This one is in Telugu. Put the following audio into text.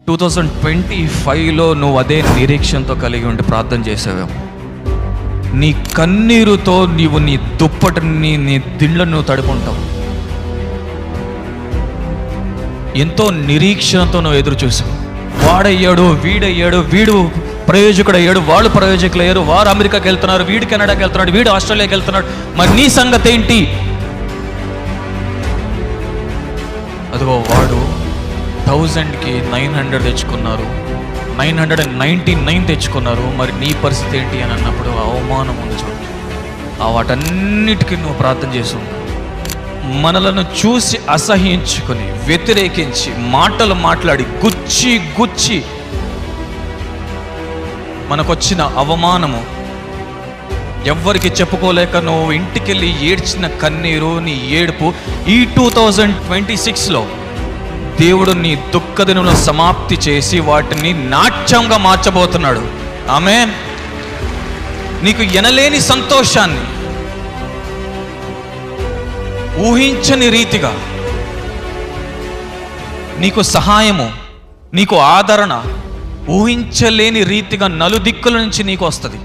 2025లో నువ్వు అదే నిరీక్షణతో కలిగి ఉండి ప్రార్థన చేసావేమో. నీ కన్నీరుతో నీవు నీ దుప్పటిని, నీ దిండ్లను నువ్వు తడుపుంటావు. ఎంతో నిరీక్షణతో నువ్వు ఎదురు చూసావు. వాడయ్యాడు, వీడయ్యాడు, వీడు ప్రయోజకుడు అయ్యాడు, వాళ్ళు ప్రయోజకులు అయ్యారు, వారు అమెరికాకి వెళ్తున్నారు, వీడు కెనడాకి వెళ్తున్నాడు, వీడు ఆస్ట్రేలియాకి వెళ్తున్నాడు. మరి నీ సంగతి ఏంటి? అదిగో వాడు 1000కి 900 తెచ్చుకున్నారు, 999 తెచ్చుకున్నారు. మరి నీ పరిస్థితి ఏంటి అని అన్నప్పుడు అవమానం ఉంది చూడండి. ఆ వాటన్నిటికీ నువ్వు ప్రార్థన చేసావు. మనలను చూసి అసహ్యించుకొని, వ్యతిరేకించి, మాటలు మాట్లాడి, గుచ్చి మనకొచ్చిన అవమానము ఎవ్వరికి చెప్పుకోలేక నువ్వు ఇంటికెళ్ళి ఏడ్చిన కన్నీరు, నీ ఏడుపు ఈ 2026లో దేవుడు నీ దుఃఖ దినములను సమాప్తి చేసి వాటిని నాట్యంగా మార్చబోతున్నాడు. ఆమేన్. నీకు ఎనలేని సంతోషాన్ని, ఊహించని రీతిగా నీకు సహాయము, నీకు ఆదరణ ఊహించలేని రీతిగా నలుదిక్కుల నుంచి నీకు వస్తుంది.